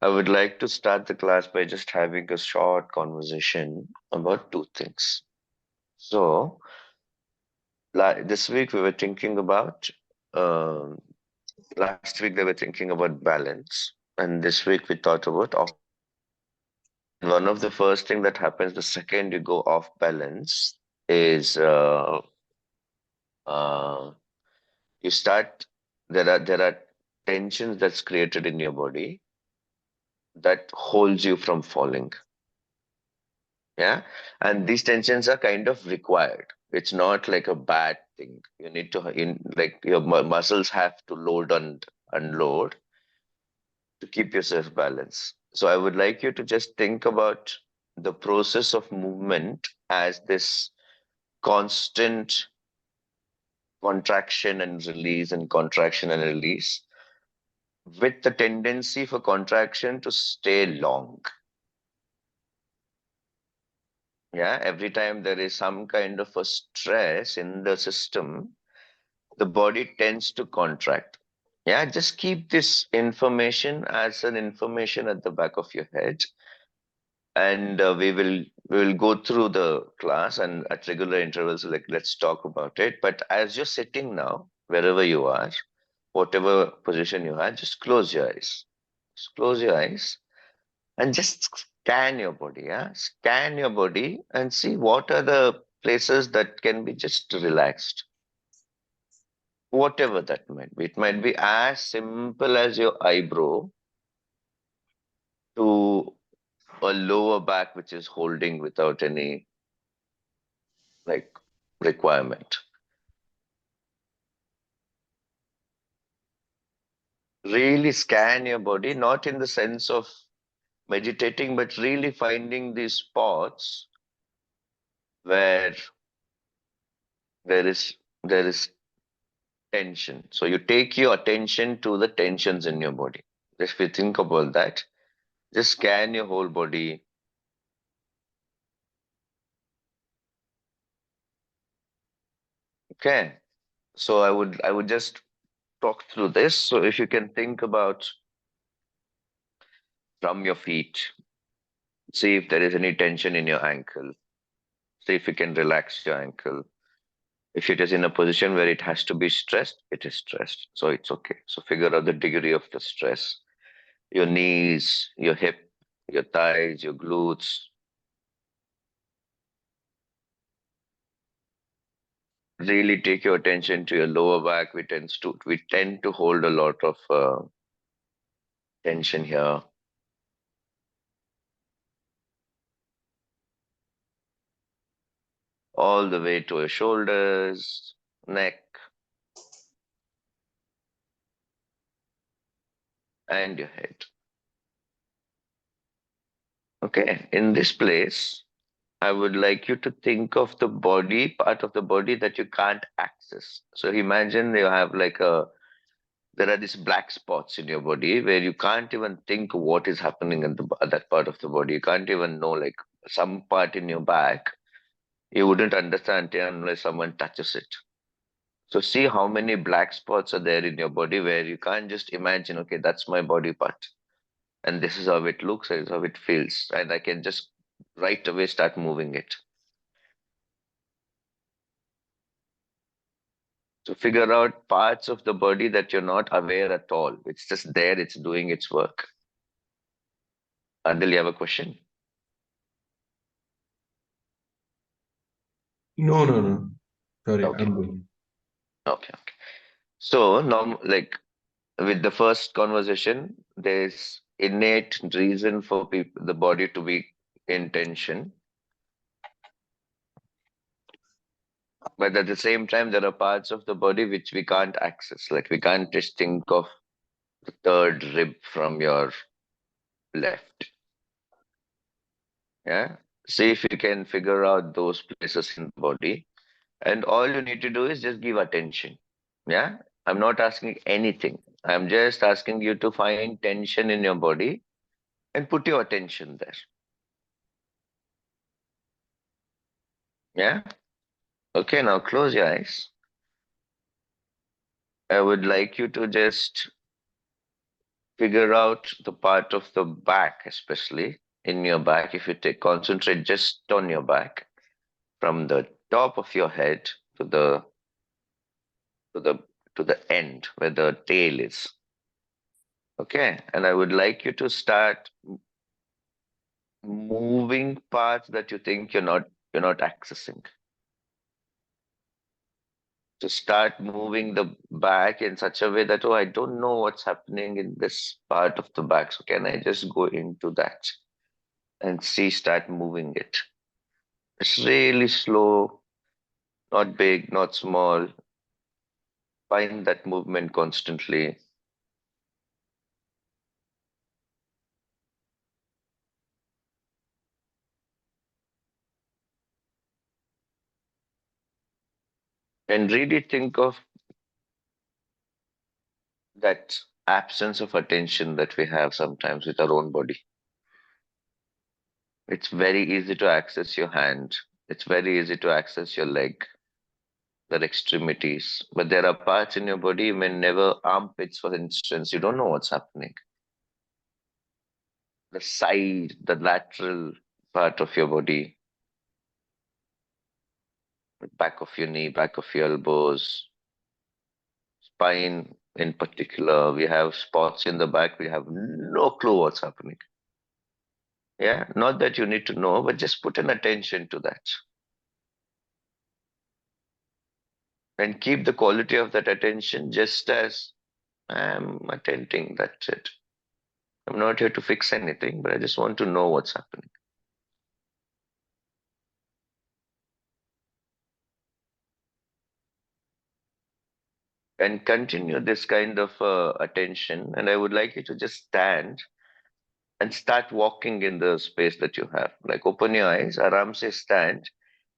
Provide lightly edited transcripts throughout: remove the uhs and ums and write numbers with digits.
I would like to start the class by just having a short conversation about two things. So, this week we were thinking about, um last week they were thinking about balance, and this week we thought about off. And one of the first thing that happens the second you go off balance is uh, you start. There are tensions that's created in your body that holds you from falling. Yeah. And these tensions are kind of required. It's not like a bad thing. You need to, like your muscles have to load and unload to keep yourself balanced. So I would like you to just think about the process of movement as this constant contraction and release and contraction and release with the tendency for contraction to stay long. Yeah. Every time there is some kind of a stress in the system, the body tends to contract. Yeah, just keep this information as an information at the back of your head, and we will go through the class and at regular intervals. Like let's talk about it. But as you're sitting now, wherever you are, whatever position you are, just close your eyes. Just close your eyes and just scan your body. Yeah, scan your body and see what are the places that can be just relaxed, whatever that might be. It might be as simple as your eyebrow to a lower back, which is holding without any like requirement. Really scan your body, not in the sense of meditating, but really finding these spots where there is there is tension. So you take your attention to the tensions in your body. If you think about that, just scan your whole body. Okay. So I would just talk through this. So if you can think about from your feet, see if there is any tension in your ankle. See if you can relax your ankle. If it is in a position where it has to be stressed, it is stressed. So it's okay. So figure out the degree of the stress. Your knees, your hip, your thighs, your glutes. Really take your attention to your lower back. We tend to hold a lot of tension here, all the way to your shoulders, neck, and your head. Okay, in this place, I would like you to think of the body, part of the body that you can't access. So imagine you have like there are these black spots in your body where you can't even think what is happening in that part of the body. You can't even know, like some part in your back, you wouldn't understand unless someone touches it. So see how many black spots are there in your body where you can't just imagine, okay, that's my body part. And this is how it looks, and this is how it feels. And I can just right away start moving it. So figure out parts of the body that you're not aware at all. It's just there, it's doing its work. Adil, you have a question? No, no, no. Sorry, Okay. I'm good. Okay. Okay. So now, like with the first conversation, there's innate reason for the body to be in tension. But at the same time, there are parts of the body which we can't access. Like we can't just think of the third rib from your left. Yeah. See if you can figure out those places in the body. And all you need to do is just give attention. Yeah. I'm not asking anything. I'm just asking you to find tension in your body and put your attention there. Yeah. Okay. Now close your eyes. I would like you to just figure out the part of the back, especially in your back. If you take concentrate just on your back, from the top of your head to to the the end where the tail is. Okay, and I would like you to start moving parts that you think you're not accessing. To start moving the back in such a way that, oh, I don't know what's happening in this part of the back. So can I just go into that and see, start moving it? It's really slow, not big, not small. Find that movement constantly. And really think of that absence of attention that we have sometimes with our own body. It's very easy to access your hand. It's very easy to access your leg, their extremities. But there are parts in your body, when never armpits, for instance, you don't know what's happening. The side, the lateral part of your body, back of your knee, back of your elbows, spine in particular, we have spots in the back, we have no clue what's happening. Yeah, not that you need to know, but just put an attention to that and keep the quality of that attention just as I'm attending. That's it. I'm not here to fix anything, but I just want to know what's happening. And continue this kind of attention. And I would like you to just stand and start walking in the space that you have. Like open your eyes, aram se stand,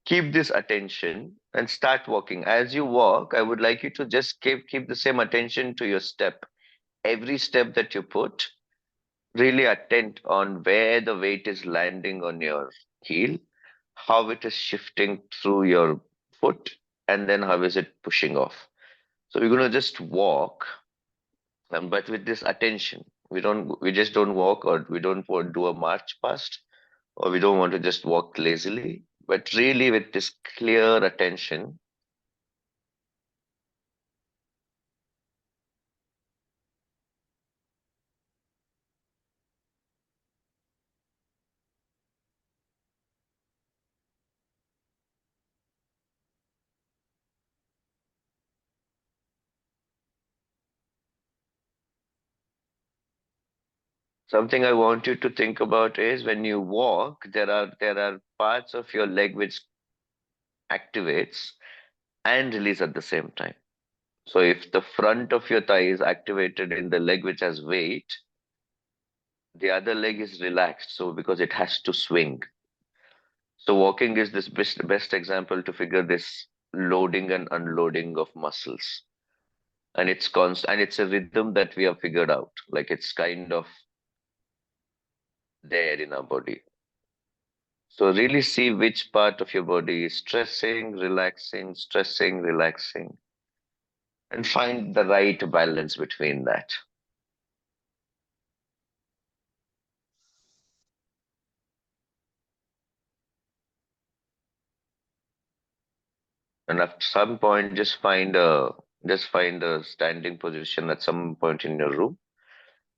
keep this attention and start walking. As you walk, I would like you to just keep the same attention to your step. Every step that you put, really attend on where the weight is landing on your heel, how it is shifting through your foot, and then how is it pushing off. So we're going to just walk, but with this attention. We just don't walk, or we don't want to do a march past, or we don't want to just walk lazily, but really with this clear attention. Something I want you to think about is when you walk, there are parts of your leg which activates and release at the same time. So if the front of your thigh is activated in the leg which has weight, the other leg is relaxed. So because it has to swing. So walking is this best example to figure this loading and unloading of muscles. And it's a rhythm that we have figured out. Like it's kind of there in our body. So really see which part of your body is stressing, relaxing, and find the right balance between that. And at some point, just find a standing position at some point in your room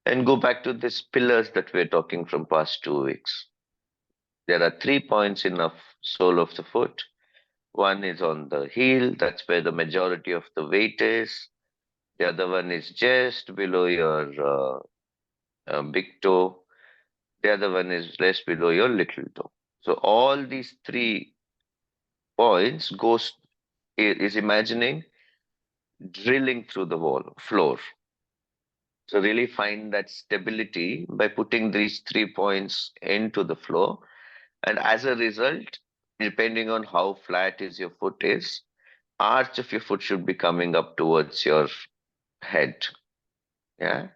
and go back to these pillars that we're talking from past 2 weeks. There are 3 points in the sole of the foot. One is on the heel, that's where the majority of the weight is. The other one is just below your big toe. The other one is less below your little toe. So all these 3 points is imagining drilling through the floor. So really find that stability by putting these 3 points into the floor. And as a result, depending on how flat is your foot is, arch of your foot should be coming up towards your head. Yeah.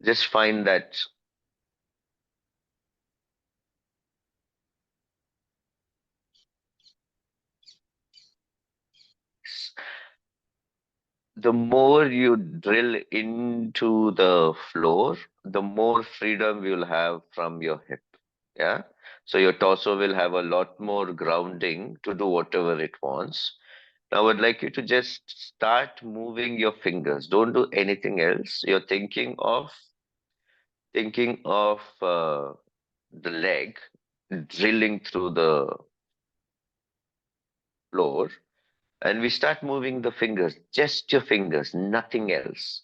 Just find that the more you drill into the floor, the more freedom you'll have from your hip. Yeah. So your torso will have a lot more grounding to do whatever it wants. Now, I would like you to just start moving your fingers. Don't do anything else. You're thinking of the leg drilling through the floor, and we start moving the fingers, just your fingers, nothing else.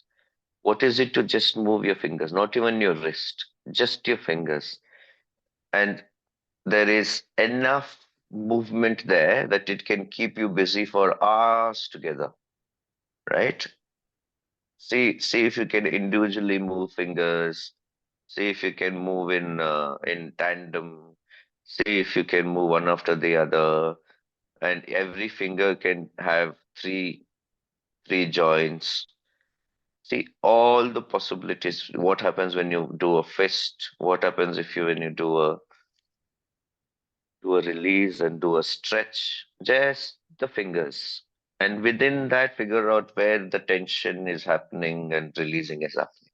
What is it to just move your fingers? Not even your wrist, just your fingers. And there is enough movement there that it can keep you busy for hours together, right? See if you can individually move fingers. See if you can move in tandem. See if you can move one after the other, and every finger can have three joints. See all the possibilities. What happens when you do a fist? What happens if you when you do a release and do a stretch? Just the fingers. And within that, figure out where the tension is happening and releasing is happening.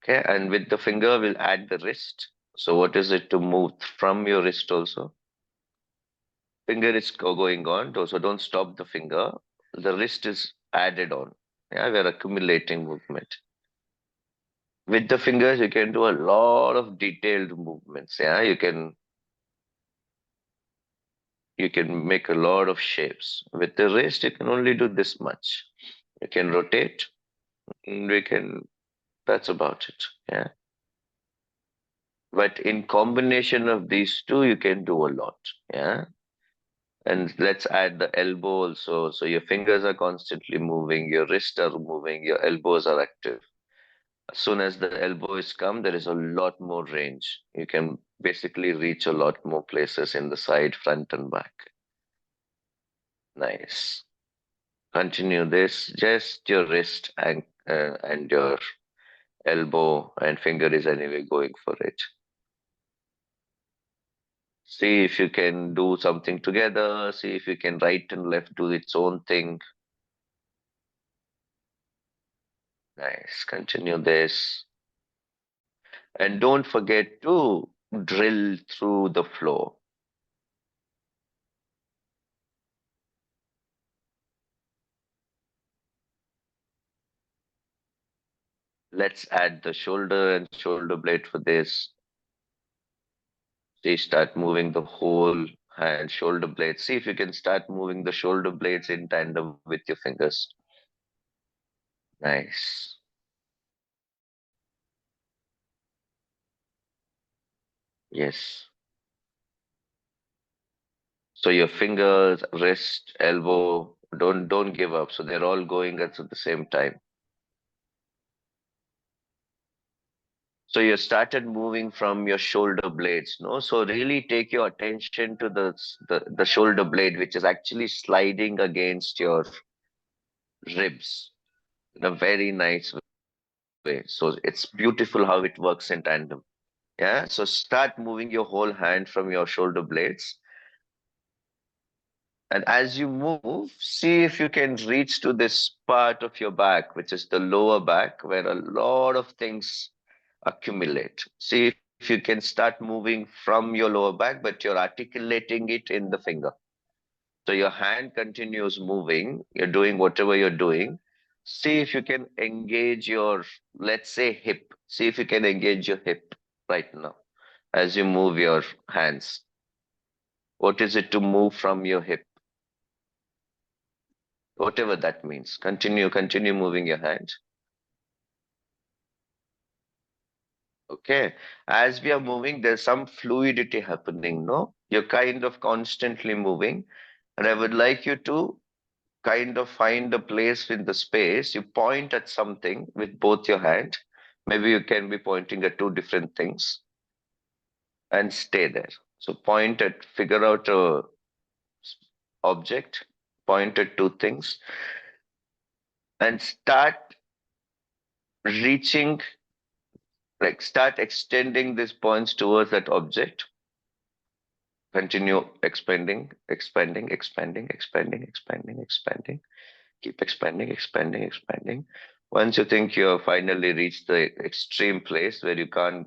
Okay. And with the finger, we'll add the wrist. So what is it to move from your wrist also? Finger is going on, so don't stop the finger. The wrist is added on. Yeah, we're accumulating movement. With the fingers, you can do a lot of detailed movements. Yeah, you can make a lot of shapes. With the wrist, you can only do this much. You can rotate. And we can. That's about it. Yeah. But in combination of these two, you can do a lot. Yeah. And let's add the elbow also. So your fingers are constantly moving, your wrists are moving, your elbows are active. As soon as the elbow is come, there is a lot more range. You can basically reach a lot more places in the side, front, and back. Nice. Continue this. Just your wrist and your elbow and finger is anyway going for it. See if you can do something together. See if you can right and left do its own thing. Nice. Continue this. And don't forget to drill through the floor. Let's add the shoulder and shoulder blade for this. See, start moving the whole hand, shoulder blades. See if you can start moving the shoulder blades in tandem with your fingers. Nice. Yes. So your fingers, wrist, elbow, don't give up. So they're all going at the same time. So you started moving from your shoulder blades, no? So really take your attention to the shoulder blade, which is actually sliding against your ribs in a very nice way. So it's beautiful how it works in tandem. Yeah. So start moving your whole hand from your shoulder blades. And as you move, see if you can reach to this part of your back, which is the lower back, where a lot of things accumulate. See if you can start moving from your lower back, but you're articulating it in the finger. So your hand continues moving, you're doing whatever you're doing. See if you can engage your, let's say, hip. See if you can engage your hip right now as you move your hands. What is it to move from your hip? Whatever that means. Continue moving your hand. Okay. As we are moving, there's some fluidity happening, no? You're kind of constantly moving. And I would like you to kind of find a place in the space. You point at something with both your hand. Maybe you can be pointing at two different things and stay there. So figure out a object, point at two things, and reaching, start extending these points towards that object. Continue expanding, expanding, expanding, expanding, expanding, expanding. Keep expanding, expanding, expanding. Once you think you have finally reached the extreme place where you can't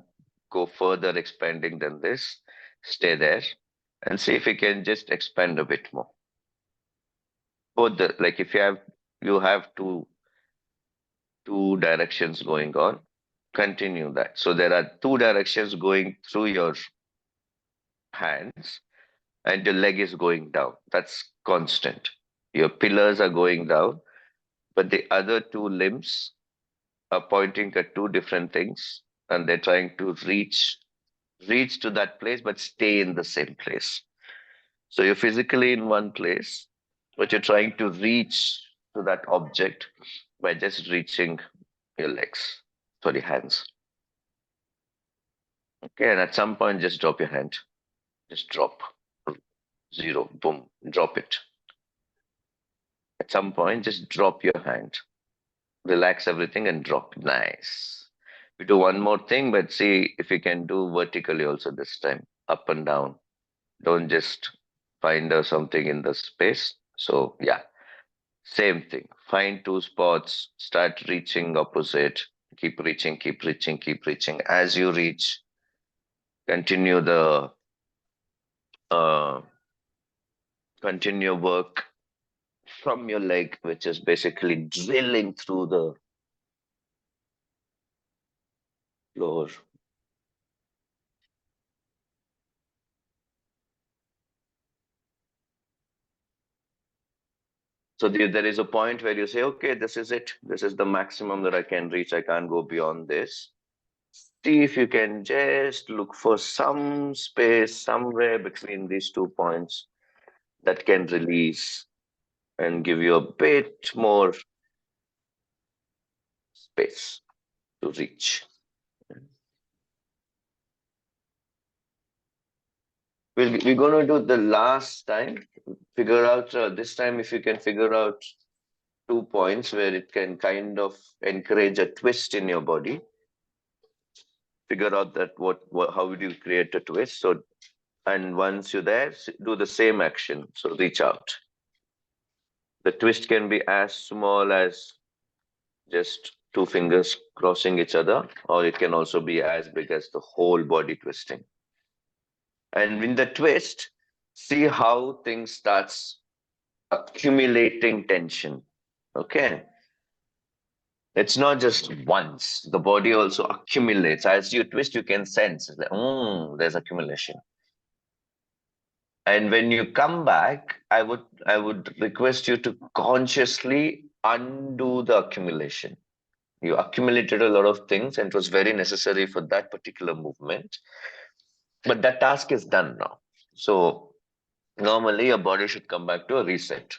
go further expanding than this, stay there and see if you can just expand a bit more. Both the like if you have two directions going on, continue that. So there are two directions going through your hands and your leg is going down. That's constant. Your pillars are going down, but the other two limbs are pointing at two different things and they're trying to reach to that place but stay in the same place. So you're physically in one place, but you're trying to reach to that object by just reaching your legs, sorry, hands. Okay, and at some point, just drop your hand. Just drop. Zero. Boom. Drop it. At some point, just drop your hand. Relax everything and drop. Nice. We do one more thing, but see if you can do vertically also this time. Up and down. Don't just find something in the space. So, yeah, same thing. Find two spots. Start reaching opposite. Keep reaching, keep reaching, keep reaching. As you reach, continue the uh, continue work from your leg, which is basically drilling through the floor. So there is a point where you say, okay, this is it. This is the maximum that I can reach. I can't go beyond this. See if you can just look for some space somewhere between these 2 points that can release and give you a bit more space to reach. We're going to do the last time. Figure out this time if you can figure out 2 points where it can kind of encourage a twist in your body. Figure out that what how would you create a twist. So and once you're there, do the same action. So reach out. The twist can be as small as just two fingers crossing each other, or it can also be as big as the whole body twisting. And in the twist, see how things starts accumulating tension. Okay. It's not just once. The body also accumulates. As you twist, you can sense that, there's accumulation. And when you come back, I would request you to consciously undo the accumulation. You accumulated a lot of things and it was very necessary for that particular movement. But that task is done now. So normally your body should come back to a reset.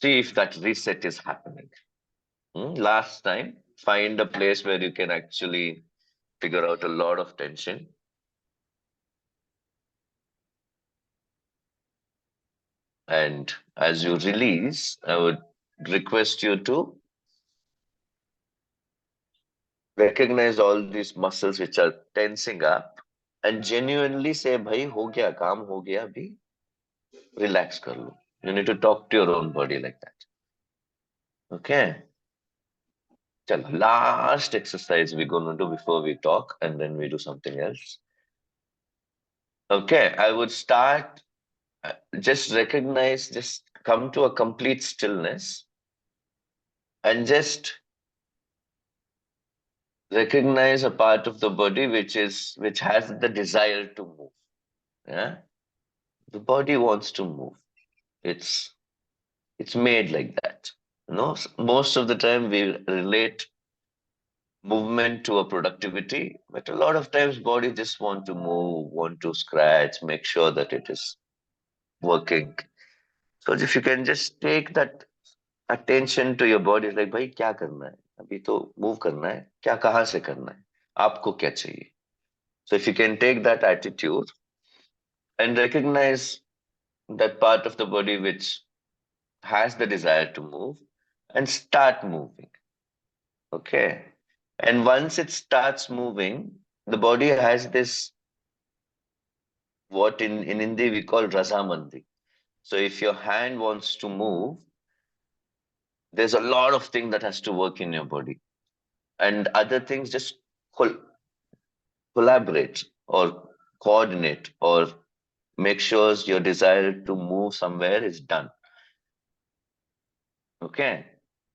See if that reset is happening. Last time, find a place where you can actually figure out a lot of tension. And as you release, I would request you to recognize all these muscles which are tensing up and genuinely say, Bhai, ho gaya, kaam ho gaya, abhi relax kar lo. You need to talk to your own body like that. Okay. Chalo, last exercise we're going to do before we talk and then we do something else. Okay. I would start, just recognize, just come to a complete stillness and just recognize a part of the body which has the desire to move. Yeah. The body wants to move. It's made like that. Most of the time we relate movement to a productivity, but a lot of times body just want to move, want to scratch, make sure that it is working. So if you can just take that attention to your body, like भाई क्या करना है? अभी तो move करना है. क्या कहाँ से करना है? आपको क्या चाहिए? So if you can take that attitude and recognize that part of the body which has the desire to move and start moving. Okay. And once it starts moving, the body has this, what in Hindi we call Razamandi. So if your hand wants to move, There's a lot of things that has to work in your body, and other things just collaborate or coordinate or make sure your desire to move somewhere is done. Okay.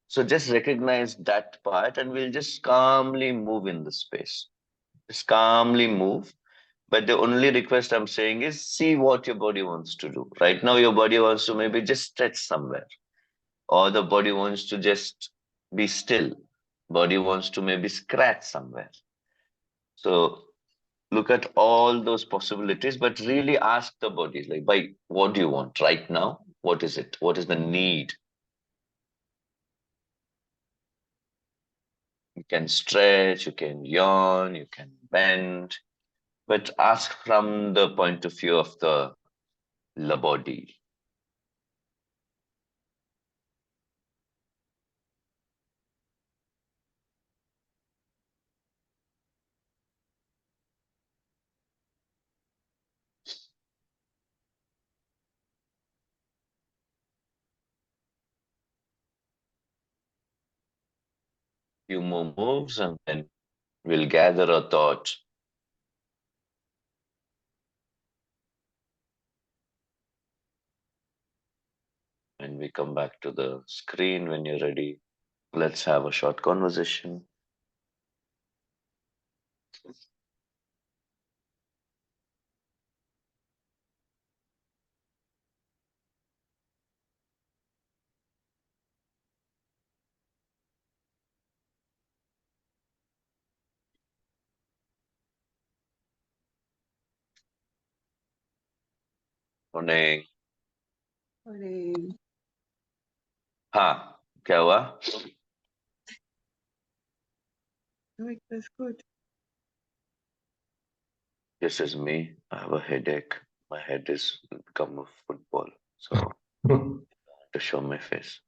So just recognize that part and we'll just calmly move in the space. Just calmly move. But the only request I'm saying is see what your body wants to do. Right now, your body wants to maybe just stretch somewhere, or the body wants to just be still. Body wants to maybe scratch somewhere. So look at all those possibilities, but really ask the body, like, by what do you want right now? What is it? What is the need? You can stretch, you can yawn, you can bend, but ask from the point of view of the body. Few more moves and then we'll gather our thought and we come back to the screen when you're ready. Let's have a short conversation. Morning. Morning. हाँ, क्या हुआ? No, it was good. This is me. I have a headache. My head is become a football, so to show my face.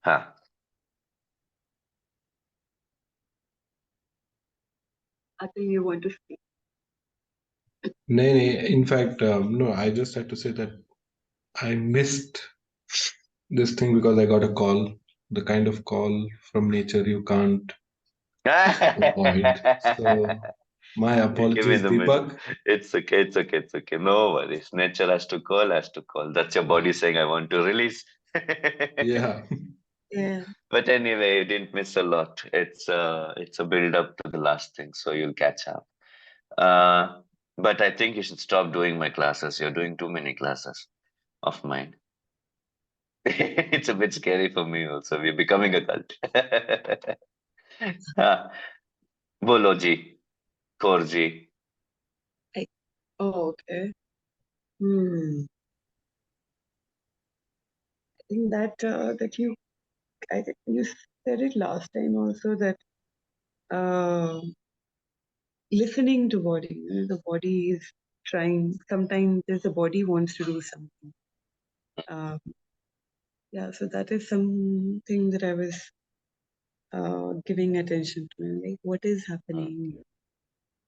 हाँ, I think you want to speak. In fact, no, I just had to say that I missed this thing because I got a call, the kind of call from nature you can't avoid. So my you give me apologies, the middle. Deepak. It's okay, it's okay, it's okay. No worries. Nature has to call, has to call. That's your body saying, I want to release. Yeah. Yeah. But anyway, you didn't miss a lot. It's a build up to the last thing, so you'll catch up. But I think you should stop doing my classes. You're doing too many classes of mine. It's a bit scary for me also. We're becoming a cult. हाँ, बोलो जी, Kaur ji. I, oh, okay. Hmm. I think I think you said it last time also that uh, listening to body, the body is trying. Sometimes the body wants to do something. Uh, yeah, so that is something that I was giving attention to. Like, what is Mm, happening?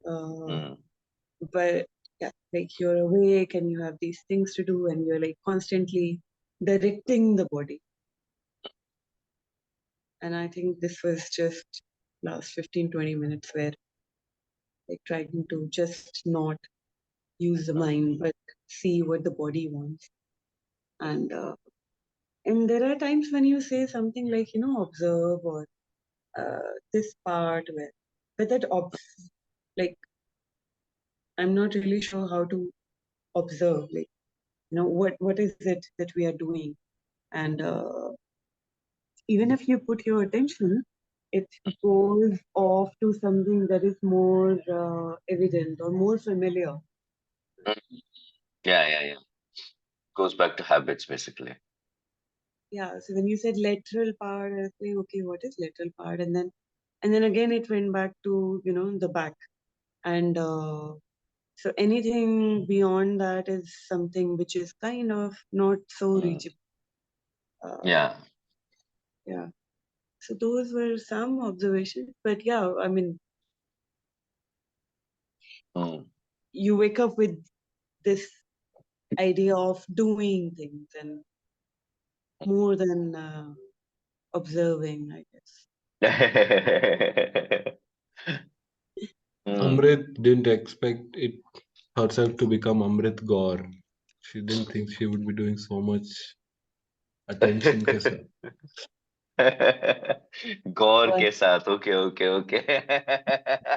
Uh, mm, but yeah, like you're awake and you have these things to do and you're like constantly directing the body. And I think this was just last 15-20 minutes where like trying to just not use the mm, mind but see what the body wants. And there are times when you say something like, observe or this part where, but like I'm not really sure how to observe, like, what is it that we are doing? And even if you put your attention, it goes off to something that is more evident or more familiar. mm. Yeah, yeah, yeah. Goes back to habits basically. Yeah. So when you said lateral part, I was like, okay, what is lateral part? And then again, it went back to the back. And so anything beyond that is something which is kind of not so Mm. reachable. Uh, Yeah. yeah. So those were some observations, but yeah, I mean, Mm, you wake up with this idea of doing things and more than observing, I guess. Amrit didn't expect it herself to become Amrit Gaur. She didn't think she would be doing so much attention ke साथ. गौर But के साथ. Okay, okay, okay.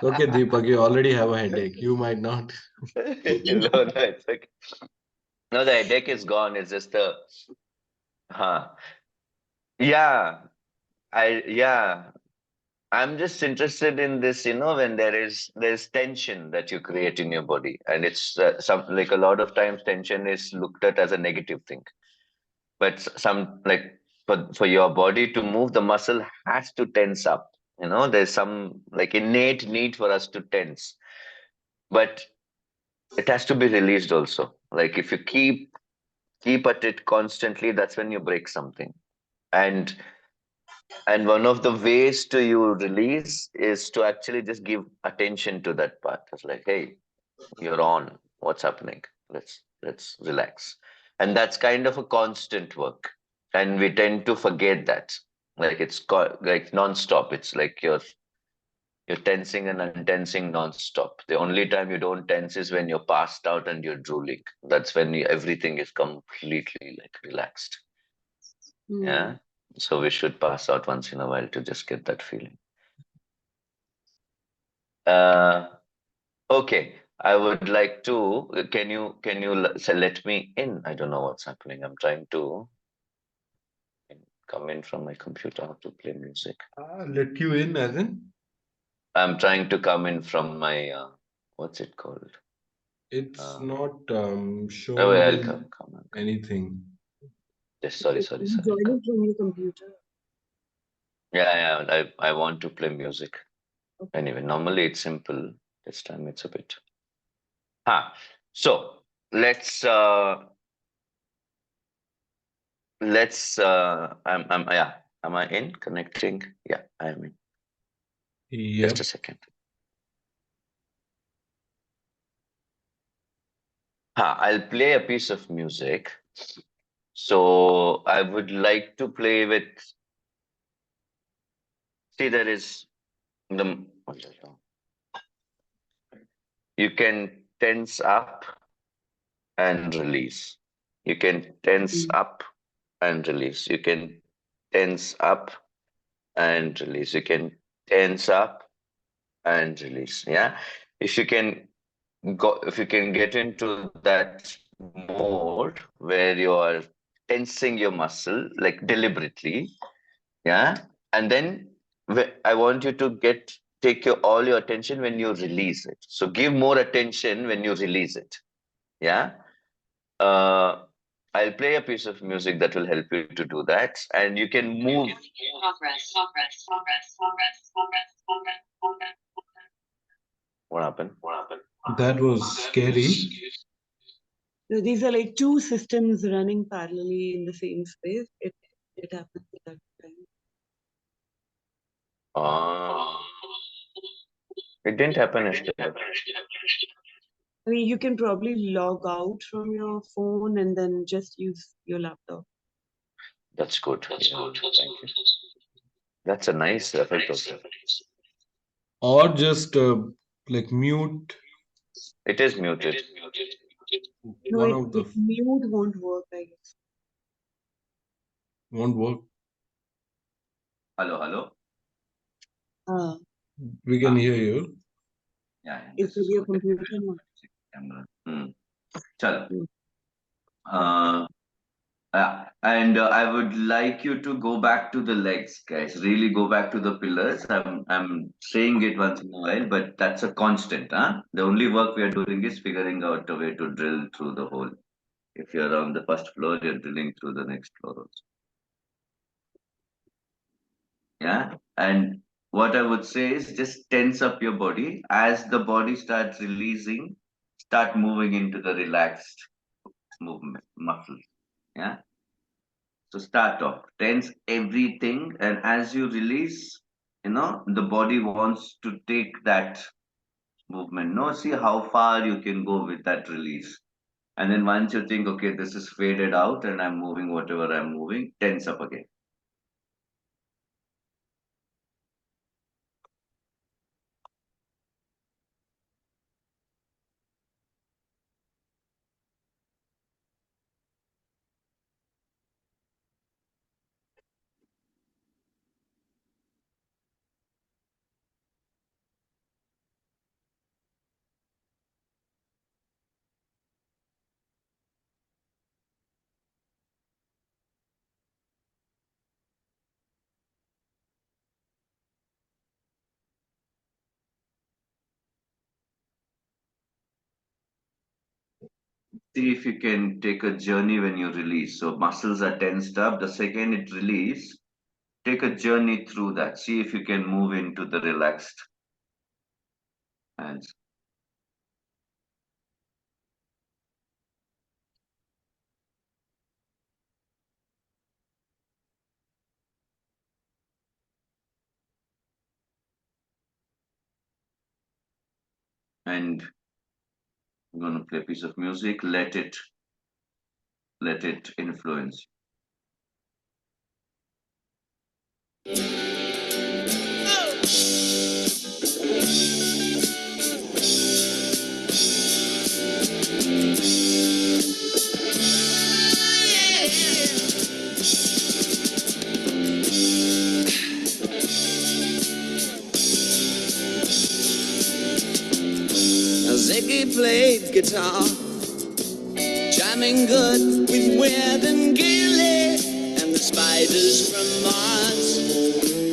Okay, Deepak, you already have a headache. You might not. No, no, it's okay. No, the headache is gone. It's just the, huh. Yeah, yeah. I'm just interested in this, when there's tension that you create in your body, and it's some like a lot of times tension is looked at as a negative thing, but some like for your body to move, the muscle has to tense up. There's some like innate need for us to tense, but it has to be released also. Like if you keep at it constantly, that's when you break something. And And one of the ways to you release is to actually just give attention to that part. It's like, hey, you're on. What's happening? Let's relax. And that's kind of a constant work. And we tend to forget that. Like like non-stop. It's like you're tensing and untensing non-stop. The only time you don't tense is when you're passed out and you're drooling. That's when everything is completely like relaxed. hmm. Yeah. So we should pass out once in a while to just get that feeling. Uh, okay. I would like to. Can you let me in? I don't know what's happening. I'm trying to come in from my computer. I have to play music. Let you in, as in? I'm trying to come in from my what's it called? It's Uh, not oh, showing yeah, I'll me come. Come on. Come. anything. Yes, sorry, Like, sorry, you sorry. I'll come. joining from your computer. Yeah, yeah. I want to play music. Okay. Anyway, normally it's simple. This time it's a bit. Ah, so let's I'm yeah. Am I in connecting? Yeah, I am in. Just a Yep. second. I'll play a piece of music. So I would like to play with. See, there is the. You can tense up and release. You can tense Mm. up and release. You can tense up and release. You can tense up and release. Yeah. If you can if you can get into that mode where you are tensing your muscle like deliberately, yeah, and then I want you to take all your attention when you release it. So give more attention when you release it. Yeah. uh, I'll play a piece of music that will help you to do that, and you can move. What happened? That was scary. So these are like two systems running parallelly in the same space. It happens at that time. uh, it didn't happen yesterday. I mean, you can probably log out from your phone and then just use your laptop. That's good. Yeah, thank you. That's a nice effect also. Or just like mute It is muted. No, one of the. mute won't work, I guess. Won't work. Hello, hello. Ah, We can Ah, hear you. yeah, it's this with is your good. Let me computer now. check the camera. Chalo. Mm. Uh, and I would like you to go back to the legs, guys. Really go back to the pillars. I'm saying it once in a while, but that's a constant, huh? The only work we are doing is figuring out a way to drill through the hole. If you're on the first floor, you're drilling through the next floor also. Yeah. And what I would say is just tense up your body. As the body starts releasing, start moving into the relaxed movement muscles. Yeah. So start off, tense everything, and as you release, the body wants to take that movement. No, see how far you can go with that release. And then once you think, okay, this is faded out and I'm moving whatever I'm moving, tense up again. See if you can take a journey when you release. So muscles are tensed up. The second it release, take a journey through that. See if you can move into the relaxed hands. And I'm going to play a piece of music. Let it influence. Ziggy played guitar, jamming good with Weird and Gilly and the spiders from Mars.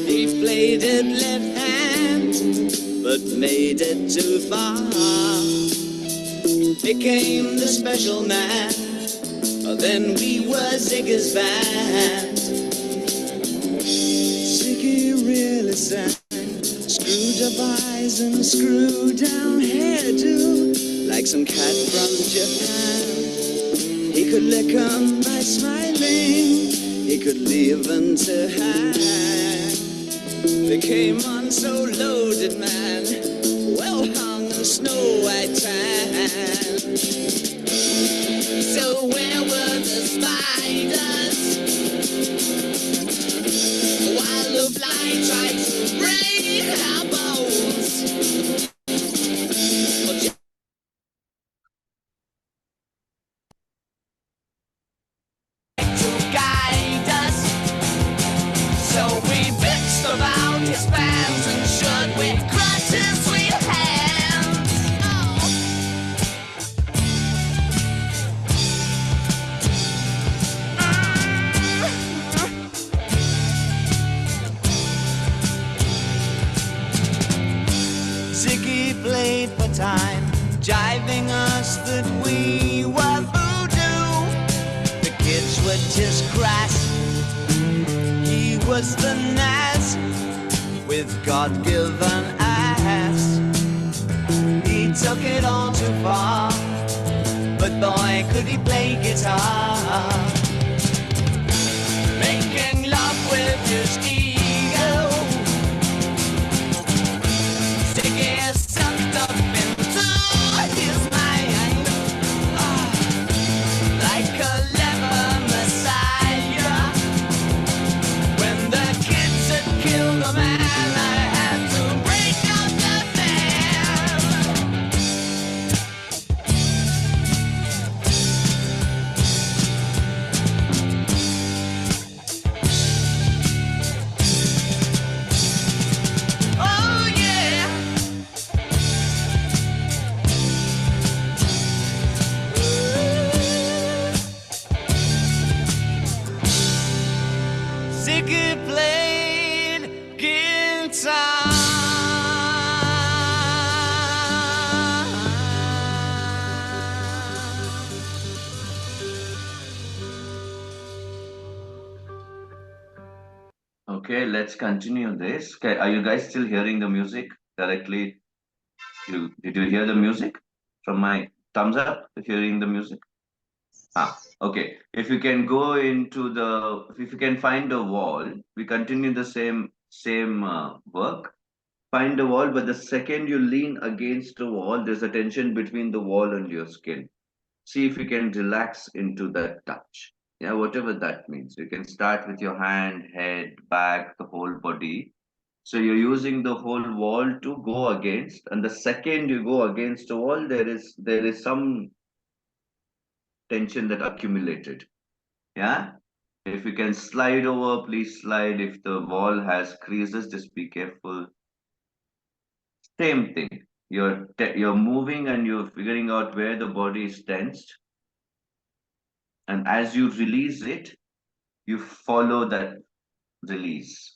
He played it left hand, but made it too far. Became the special man, then we were Ziggy's band. Ziggy really sang, screwed up eyes and screw down hairdo, like some cat from Japan. He could lick 'em by smiling, he could leave them to hang. They came on so loaded, man, well hung in snow white tan. So where were the spiders while the fly tried to break our bones? To guide us, so we bitched about his fans and should we crush his sweet hands. Ziggy played for time, jiving us that we were voodoo. The kids were just crass, he was the Nas with God-given ass. He took it all too far, but boy could he play guitar. Making love with his ego, sticking sucked up into his mind, like a leper messiah. When the kids had killed a man, I had to break out the band. Oh yeah. Ziggy played guitar. Okay, let's continue this. Okay, are you guys still hearing the music directly? Did you hear the music from my thumbs up? Hearing the music? Okay. If you can go into if you can find a wall, we continue the same work. Find a wall, but the second you lean against the wall, there's a tension between the wall and your skin. See if you can relax into that touch. Yeah, whatever that means. You can start with your hand, head, back, the whole body. So you're using the whole wall to go against, and the second you go against the wall, there is some tension that accumulated. Yeah. If you can slide over, please slide. If the wall has creases, just be careful. Same thing. You're moving and you're figuring out where the body is tensed, and as you release it, you follow that release.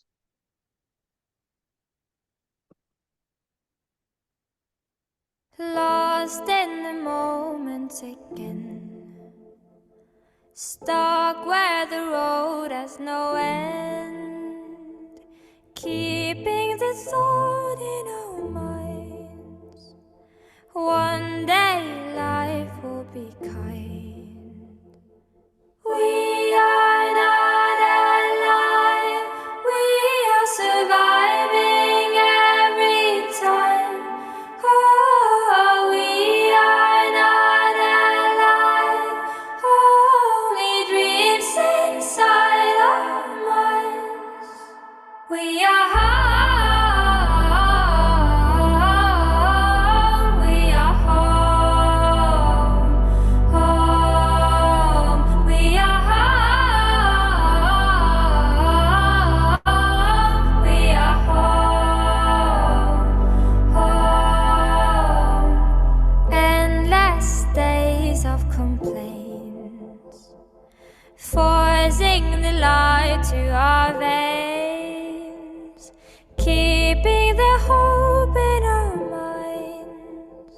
Lost lost in the moment again, stuck where the road has no end, keeping the thought in our minds, one day life will be kind. We are not alive, we are surviving every time. Oh, we are not alive, only dreams inside our minds. We are home, we are home, home. We are home, we are home, home. Endless days of complaints, forcing the light to our veins, keeping the hope in our minds.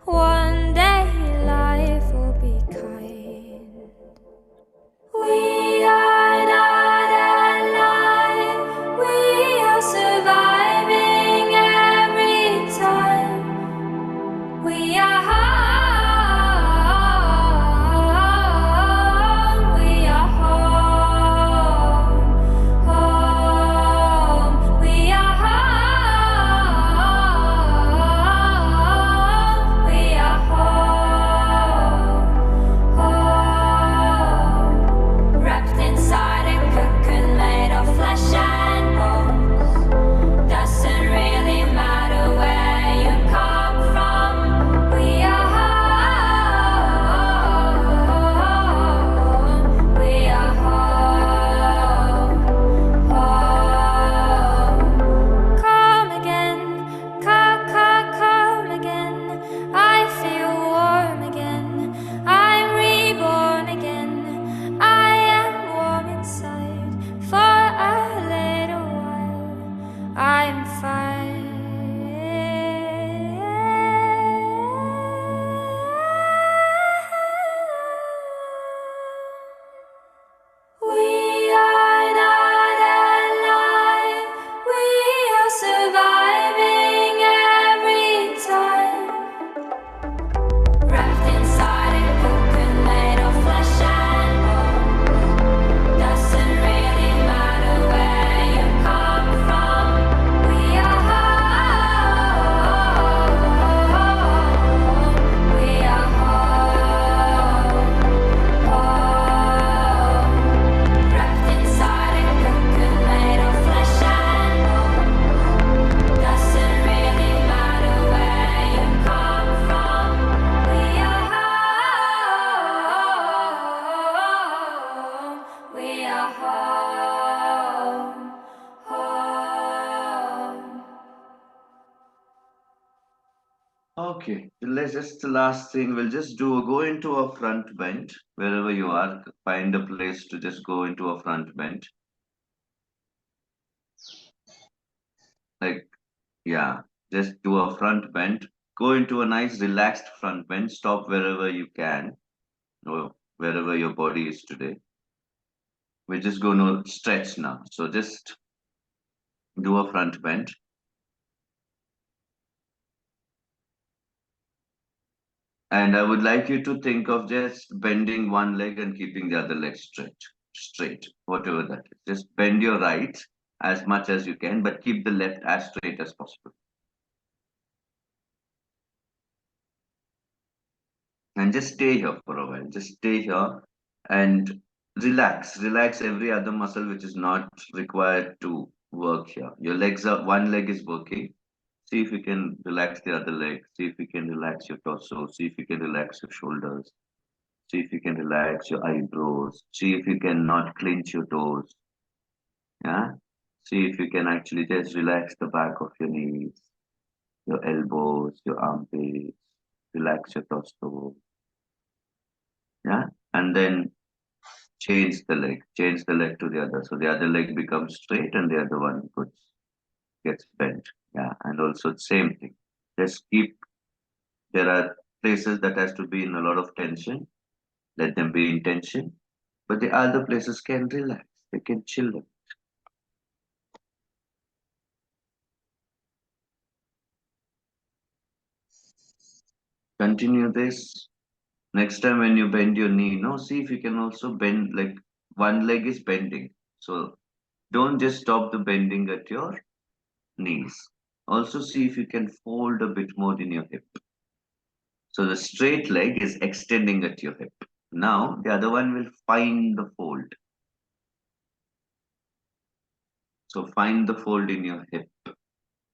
One day life will be kind. We are not alive, we are surviving every time. We are home, we are home, home. We are home, we are home, home. Wrapped inside a cocoon made of flesh and bones, doesn't really matter where you come from. We are home, we are home, home. Come again, come again. I feel warm again, I'm reborn again. I am warm inside for a little while. I'm fine. We are not alive, we are surviving every time. Wrapped inside a cocoon made of flesh and bone, doesn't really matter where you come from. We are home, we are home, home. Wrapped inside a cocoon made of flesh and bone, doesn't really matter where you come from. We are home, we are home, home. Okay, let's just the last thing. We'll just go into a front bench wherever you are. Find a place to just go into a front bench. Like, yeah, just do a front bench. Go into a nice relaxed front bench. Stop wherever you can, or wherever your body is today. We're just going to stretch now. So just do a front bench. And I would like you to think of just bending one leg and keeping the other leg straight, whatever that is. Just bend your right as much as you can, but keep the left as straight as possible. And just stay here for a while. Just stay here and relax. Relax every other muscle which is not required to work here. Your legs are, one leg is working. See if you can relax the other leg. See if you can relax your torso. See if you can relax your shoulders. See if you can relax your eyebrows. See if you can not clench your toes. Yeah. See if you can actually just relax the back of your knees, your elbows, your armpits. Relax your torso. Yeah. And then change the leg. Change the leg to the other. So the other leg becomes straight and the other one gets bent. Yeah. And also same thing. Just keep There are places that has to be in a lot of tension. Let them be in tension. But the other places can relax. They can chill. Continue this. Next time when you bend your knee, see if you can also bend, like one leg is bending. So don't just stop the bending at your knees. Also see if you can fold a bit more in your hip. So the straight leg is extending at your hip. Now the other one will find the fold. So find the fold in your hip,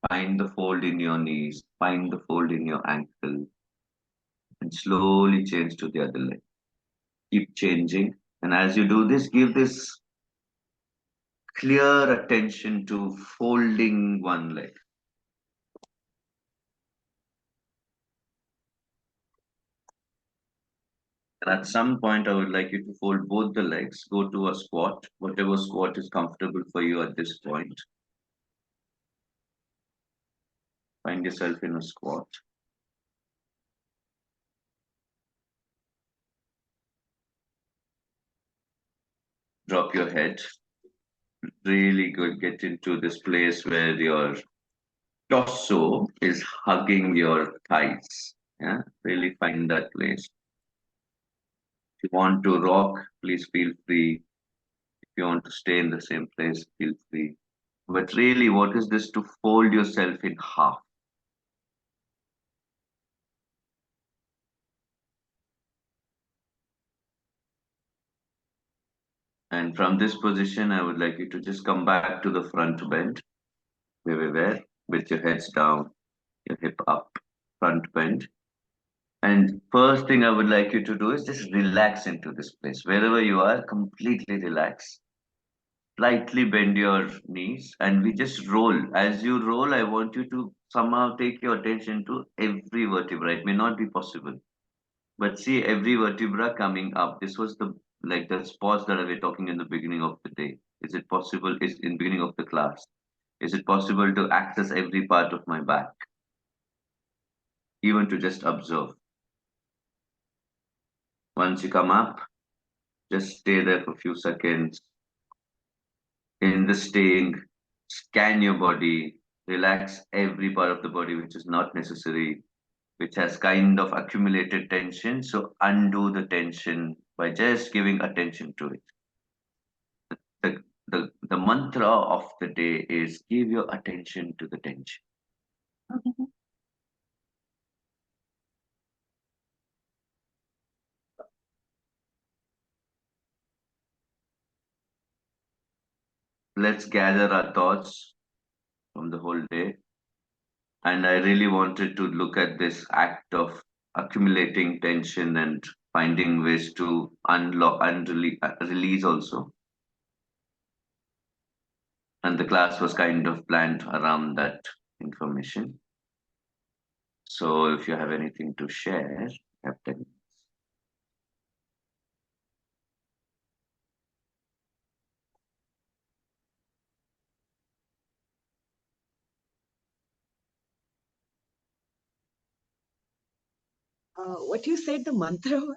find the fold in your knees, find the fold in your ankle, and slowly change to the other leg. Keep changing. And as you do this, give this clear attention to folding one leg. And at some point, I would like you to fold both the legs, go to a squat, whatever squat is comfortable for you at this point. Find yourself in a squat. Drop your head. Really good. Get into this place where your torso is hugging your thighs. Yeah, really find that place. If you want to rock, please feel free. If you want to stay in the same place, feel free. But really, what is this to fold yourself in half? And from this position, I would like you to just come back to the front bend, where we were, with your heads down, your hip up, front bend. And first thing I would like you to do is just relax into this place. Wherever you are, completely relax. Slightly bend your knees and we just roll. As you roll, I want you to somehow take your attention to every vertebra. It may not be possible, but see every vertebra coming up. This was the pause that I was talking in the beginning of the day. Is it possible? Is in beginning of the class? Is it possible to access every part of my back? Even to just observe. Once you come up, just stay there for a few seconds. In the staying, scan your body, relax every part of the body which is not necessary, which has kind of accumulated tension. So undo the tension by just giving attention to it. The mantra of the day is give your attention to the tension. Let's gather our thoughts from the whole day. And I really wanted to look at this act of accumulating tension and finding ways to unlock and release also. And the class was kind of planned around that information. So if you have anything to share, have 10 minutes. What you said, the mantra was?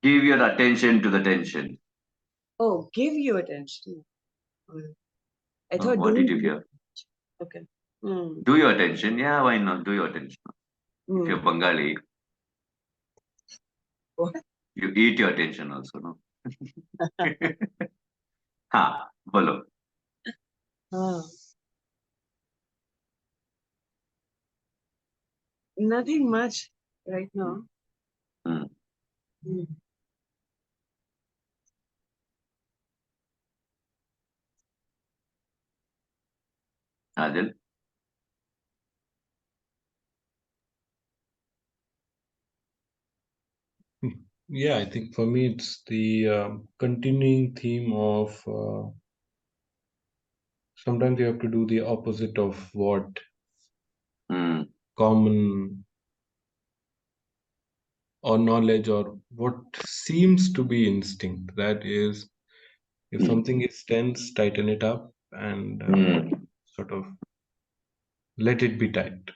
Give your attention to the tension. Oh, give you attention. I Oh, thought what did you do. hear? Okay. Mm. Do your attention. Yeah, why not? Do your attention. If you're Mm. Bengali, What? you eat your attention also, no? Ha, bolo. Ah. Nothing much right now. Hmm. Mm. Adil? Yeah, I think for me it's the continuing theme of sometimes you have to do the opposite of what Hmm. common or knowledge or what seems to be instinct. That is, if something is tense, tighten it up and Hmm. sort of let it be tight.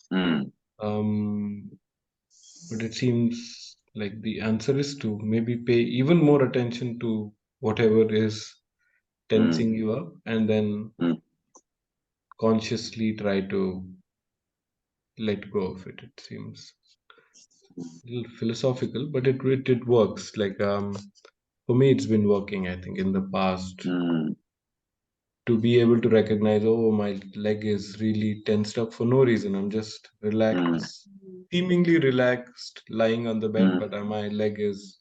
Hmm. But it seems like the answer is to maybe pay even more attention to whatever is tensing you up, and then Mm. consciously try to let go of it. It seems a little philosophical, but it works. Like for me, it's been working. I think in the past, Mm. to be able to recognize, oh, my leg is really tensed up for no reason. I'm just Mm. relaxed, seemingly relaxed, lying on the bed, Mm. but my leg is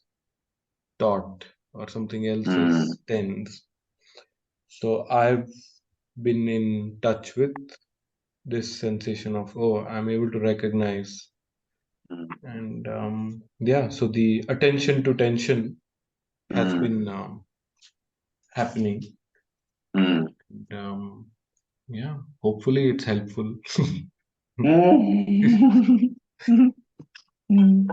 taut or something else Mm. is tense. So I've been in touch with this sensation of, oh, I'm able to recognize. Mm. And yeah, so the attention to tension has Mm. been happening. Mm. Um, yeah, hopefully it's helpful. Mm.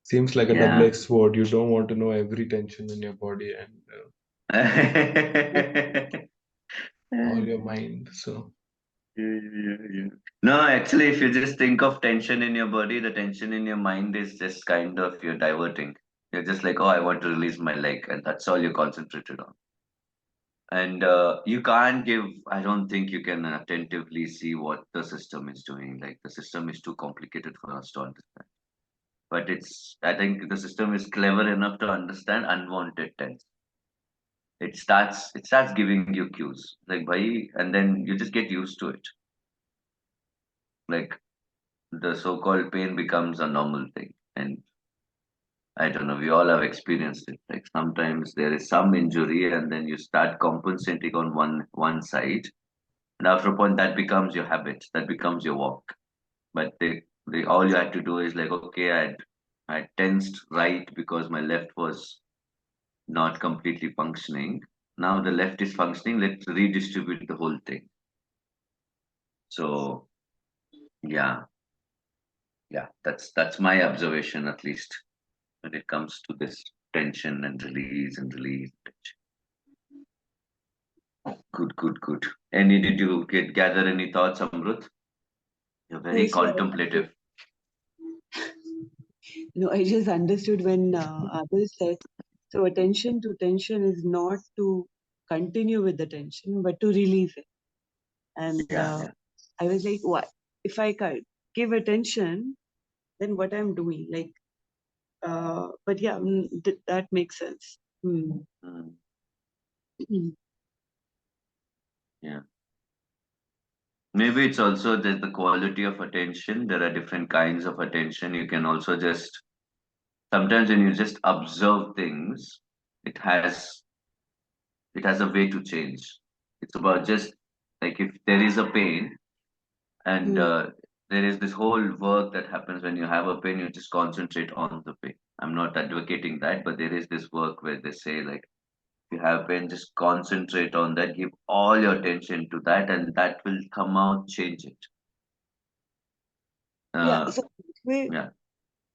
Seems like a Yeah. double-edged sword. You don't want to know every tension in your body and all your mind. So Yeah. No, actually, if you just think of tension in your body, the tension in your mind is just kind of you're diverting. You're just like, oh, I want to release my leg, and that's all you're concentrated on. And you can't give, I don't think you can attentively see what the system is doing. Like the system is too complicated for us to understand. But I think the system is clever enough to understand unwanted tension. It starts giving you cues like bhai, and then you just get used to it. Like the so-called pain becomes a normal thing. And I don't know, we all have experienced it. Like sometimes there is some injury and then you start compensating on one side. And after a point that becomes your habit, that becomes your walk. But they all you had to do is like, okay, I tensed right because my left was not completely functioning. Now the left is functioning, let's redistribute the whole thing. So yeah, yeah, that's my observation at least when it comes to this tension and release and release. Good, good, good. Any did you gather any thoughts, Amrut? You're very So contemplative. I just understood when others said, so attention to tension is not to continue with the tension, but to release it. And Yeah, yeah. I was like, what? If I give attention, then what I'm doing? Like, but yeah, that makes sense. Mm. Mm, Mm. yeah. Maybe it's also that the quality of attention. There are different kinds of attention. You can also just sometimes when you just observe things, it has it has a way to change. It's about just like if there is a pain and Mm. there is this whole work that happens when you have a pain, you just concentrate on the pain. I'm not advocating that, but there is this work where they say like if you have pain, just concentrate on that, give all your attention to that, and that will come out, change it. Yeah. Uh, So we yeah.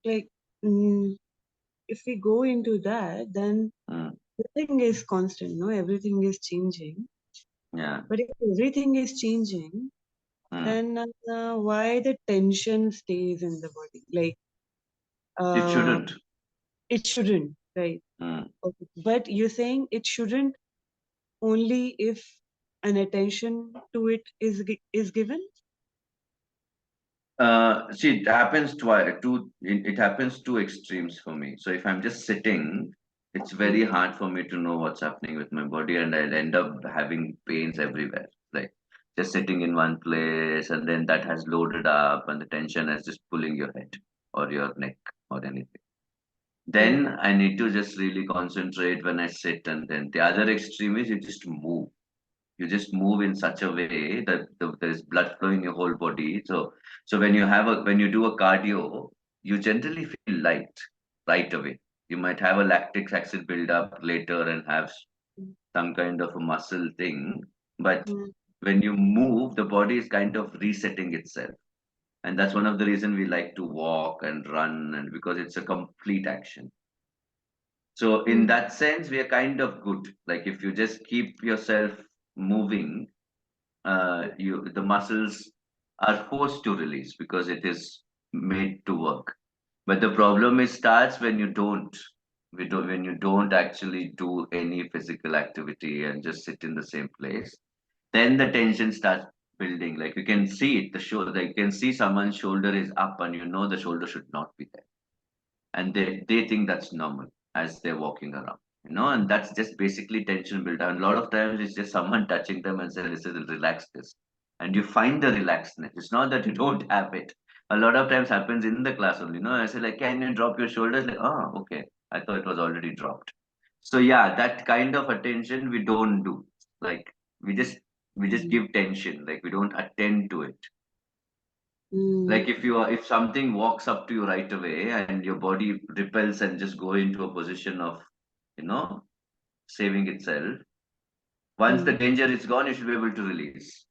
like, mm, if we go into that, then Mm, everything is constant. No, everything is changing. yeah. But if everything is changing, Mm. then why the tension stays in the body? Like, It uh, shouldn't. it shouldn't, right? Mm. Okay. But you're saying it shouldn't only if an attention to it is given. See, it happens it happens two extremes for me. So if I'm just sitting, it's very hard for me to know what's happening with my body, and I'll end up having pains everywhere. Like just sitting in one place, and then that has loaded up, and the tension is just pulling your head or your neck or anything. Mm. Then I need to just really concentrate when I sit, and then the other extreme is you just move. You just move in such a way that there is blood flow in your whole body. So when you do a cardio, you generally feel light right away. You might have a lactic acid buildup later and have some kind of a muscle thing, but Mm. when you move, the body is kind of resetting itself, and that's one of the reason we like to walk and run, and because it's a complete action. So in Mm. that sense, we are kind of good. Like if you just keep yourself moving, the muscles are forced to release because it is made to work. But the problem is starts when you don't. When you don't actually do any physical activity and just sit in the same place, then the tension starts building. Like you can see it, the shoulder. Like you can see someone's shoulder is up, and you know the shoulder should not be there, and they think that's normal as they're walking around, and that's just basically tension built up. And a lot of times it's just someone touching them and saying, "Listen, relax this," and you find the relaxedness. It's not that you don't have it. A lot of times happens in the class only. I say like, "Can you drop your shoulders?" Like, "Oh, okay, I thought it was already dropped." So yeah, that kind of attention we don't do. Like we just we just give tension. Like we don't attend to it. Like if something walks up to you right away and your body repels and just go into a position of you know saving itself, once the danger is gone, you should be able to release.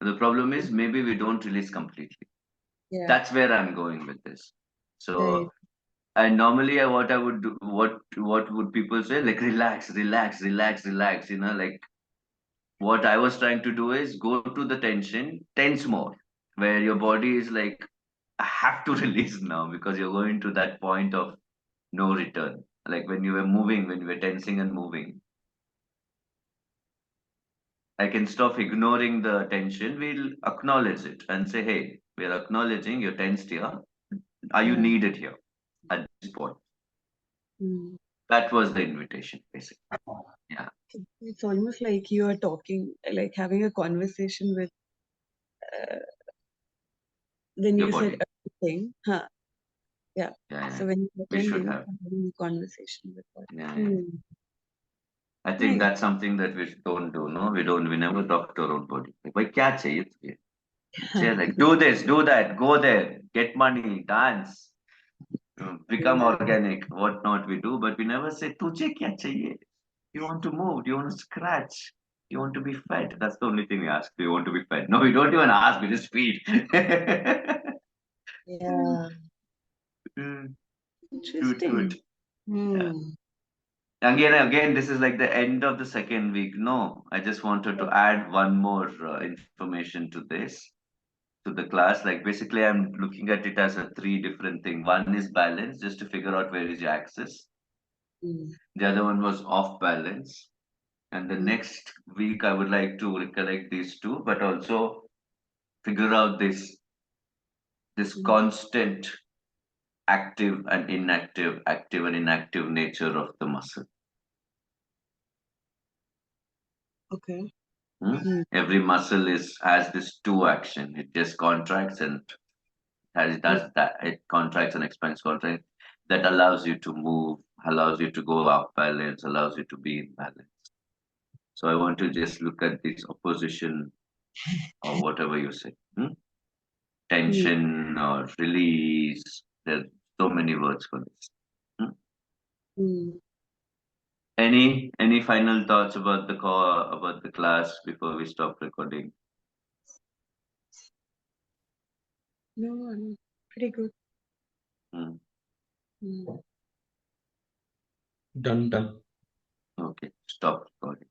The problem is maybe we don't release completely. Yeah. That's where I'm going with this. Right. So and normally what I would do, what would people say, like relax, relax, relax, relax, like what I was trying to do is go to the tense more, where your body is like, I have to release now because you're going to that point of no return. Like when you were moving, when you were tensing and moving, I can stop ignoring the tension. We'll acknowledge it and say, hey, we're acknowledging you're tensed here. Are you Yeah. needed here at this point? Mm. That was the invitation, basically. Yeah. It's almost like you are talking, like having a conversation with, when Your you said body. everything. Huh. Yeah. Yeah, So yeah. when you're We should attending, have. having a conversation with what. Yeah, yeah. I think Nice. that's something that we don't do, no? We never talk to our own body. Like, "Bhai, kya chahiye tujhe?" Say like, do this, do that, go there, get money, dance, become Yeah. organic, what not we do, but we never say, tujhe kya chahiye? You want to move, do you want to scratch? You want to be fed? That's the only thing we ask. Do you want to be fed? No, we don't even ask, we just feed. Yeah. Shoot to Interesting. it. Yeah. Hmm. Again, this is like the end of the second week. No, I just wanted to add one more information to this, to the class. Like basically, I'm looking at it as a three different thing. One is balance, just to figure out where is your axis. Hmm. The other one was off balance. And the Hmm. next week, I would like to recollect these two, but also figure out this Hmm. constant active and inactive nature of the muscle. Okay. Hmm? Hmm. Every muscle has this two action. It just contracts and does that. It contracts and expands, contracts. That allows you to move, allows you to go off balance, allows you to be in balance. So I want to just look at this opposition or whatever you say. Hmm. Tension or release. There's so many words for this. Hmm? Hmm. Any final thoughts about the call, about the class before we stop recording? No, I'm pretty good. Hmm. Hmm. Done. Okay, stop recording.